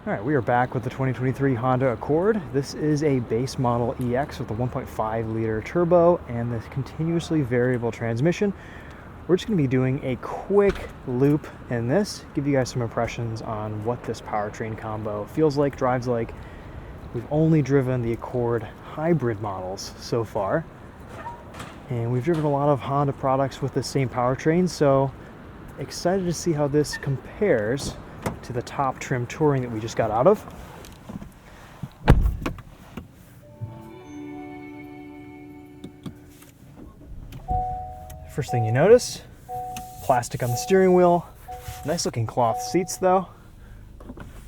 All right, we are back with the 2023 Honda Accord. This is a base model EX with a 1.5 liter turbo and the continuously variable transmission. We're just going to be doing a quick loop in this, give you guys some impressions on what this powertrain combo feels like, drives like. We've only driven the Accord hybrid models so far, and we've driven a lot of Honda products with the same powertrain, so excited to see how this compares to the top trim Touring that we just got out of. First thing you notice, plastic on the steering wheel. Nice looking cloth seats though.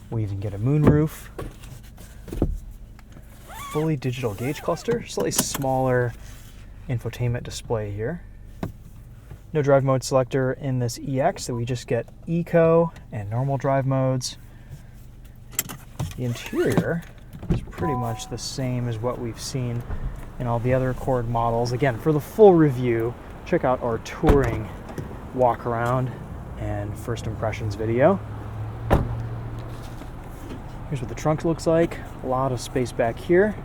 We even get a moonroof. Fully digital gauge cluster, slightly smaller infotainment display here. No drive mode selector in this EX, so we just get Eco and normal drive modes. The interior is pretty much the same as what we've seen in all the other Accord models. Again, for the full review, check out our Touring walk around and first impressions video. Here's what the trunk looks like. A lot of space back here.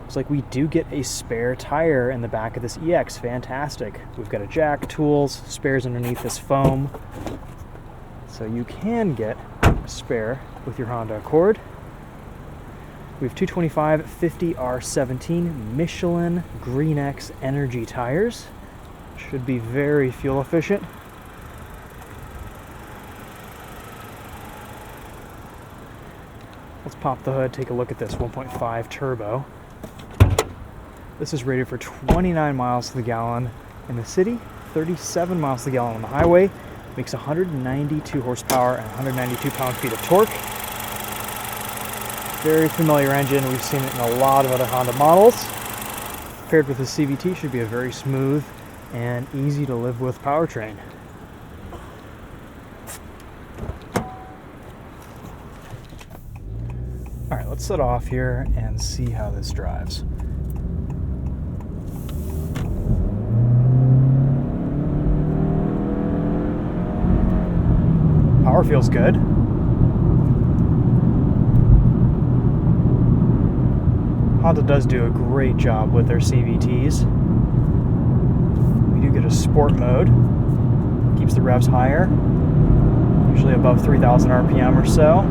Looks like we do get a spare tire in the back of this EX. Fantastic. We've got a jack, tools, spares underneath this foam. So you can get a spare with your Honda Accord. We have 225/50 R17 Michelin Green X Energy tires. Should be very fuel efficient. Let's pop the hood, take a look at this 1.5 turbo. This is rated for 29 miles to the gallon in the city, 37 miles to the gallon on the highway. Makes 192 horsepower and 192 pound-feet of torque. Very familiar engine. We've seen it in a lot of other Honda models. Paired with the CVT, should be a very smooth and easy to live with powertrain. All right, let's set off here and see how this drives. Power feels good. Honda does do a great job with their CVTs. We do get a sport mode. Keeps the revs higher, usually above 3,000 RPM or so.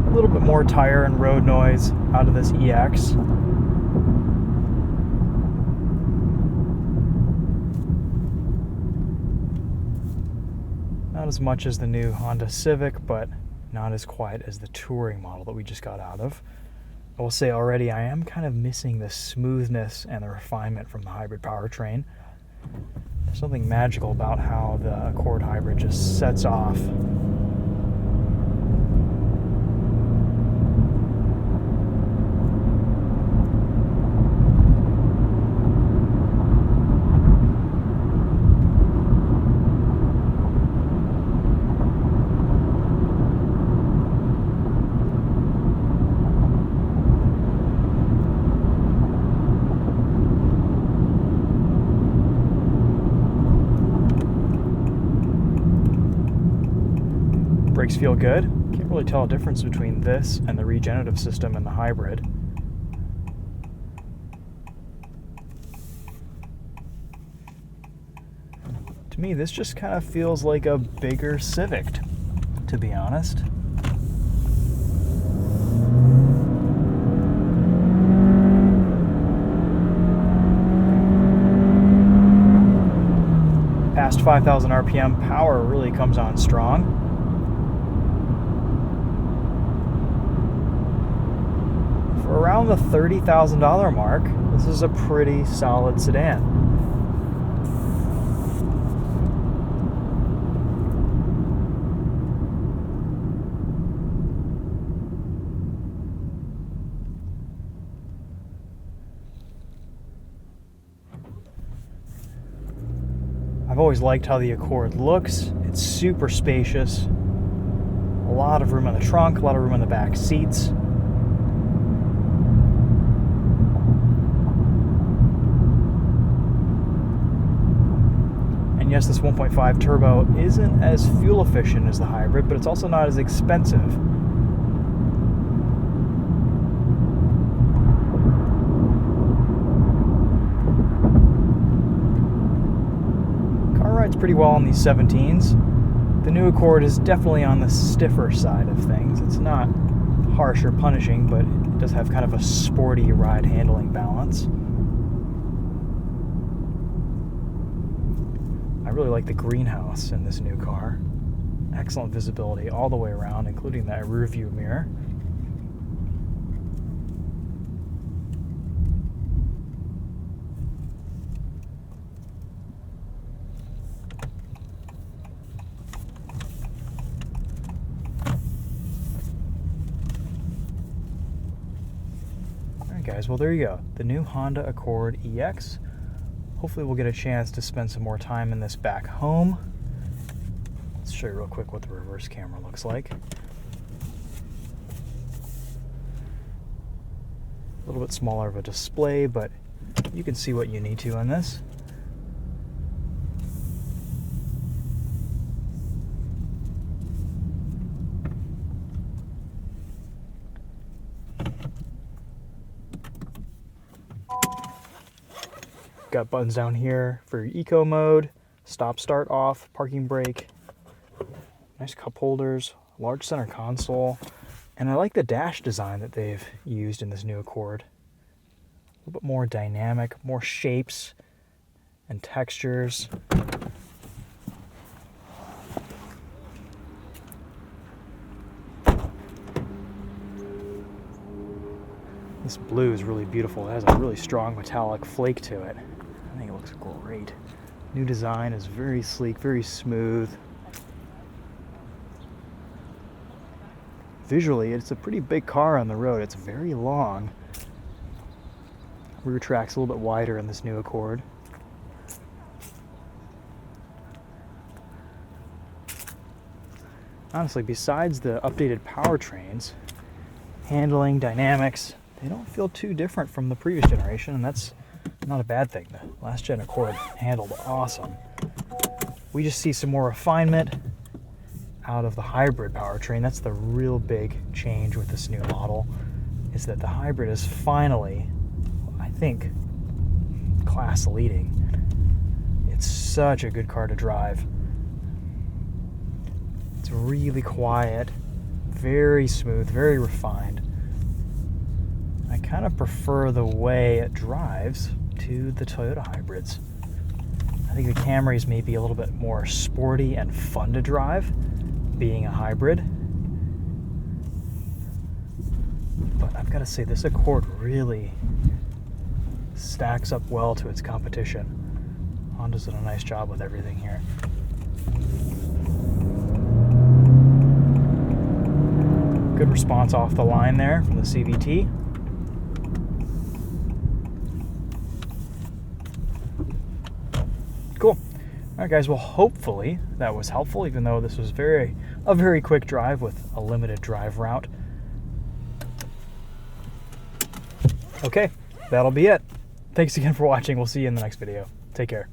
A little bit more tire and road noise out of this EX. Not as much as the new Honda Civic, but not as quiet as the Touring model that we just got out of. I will say already, I am kind of missing the smoothness and the refinement from the hybrid powertrain. There's something magical about how the Accord hybrid just sets off. Brakes feel good. Can't really tell a difference between this and the regenerative system and the hybrid. To me, this just kind of feels like a bigger Civic, to be honest. Past 5,000 RPM, power really comes on strong. For around the $30,000 mark, this is a pretty solid sedan. I've always liked how the Accord looks. It's super spacious. A lot of room on the trunk, a lot of room on the back seats. yes, this 1.5 turbo isn't as fuel efficient as the hybrid, but it's also not as expensive. Car rides pretty well on these 17s. The new Accord is definitely on the stiffer side of things. It's not harsh or punishing, but it does have kind of a sporty ride handling balance. I really like the greenhouse in this new car. Excellent visibility all the way around, including that rear view mirror. Guys, well, there you go, the new Honda Accord EX. Hopefully we'll get a chance to spend some more time in this back home. Let's show you real quick what the reverse camera looks like. A little bit smaller of a display, but you can see what you need to on this. Got buttons down here for your eco mode, stop, start, off, parking brake, nice cup holders, large center console, and I like the dash design that they've used in this new Accord. A little bit more dynamic, more shapes and textures. This blue is really beautiful. It has a really strong metallic flake to it. I think it looks great. New design is very sleek, very smooth. Visually, it's a pretty big car on the road. It's very long. Rear track's a little bit wider in this new Accord. Honestly, besides the updated powertrains, handling, dynamics, they don't feel too different from the previous generation, and that's not a bad thing. The last gen Accord handled awesome. We just see some more refinement out of the hybrid powertrain. That's the real big change with this new model, is that the hybrid is finally, I think, class leading. It's such a good car to drive. It's really quiet, very smooth, very refined. I kind of prefer the way it drives to the Toyota hybrids. I think the Camrys may be a little bit more sporty and fun to drive, being a hybrid. But I've got to say, this Accord really stacks up well to its competition. Honda's done a nice job with everything here. Good response off the line there from the CVT. Cool. All right, guys, well, hopefully that was helpful, even though this was a very quick drive with a limited drive route. Okay, that'll be it. Thanks again for watching. We'll see you in the next video. Take care.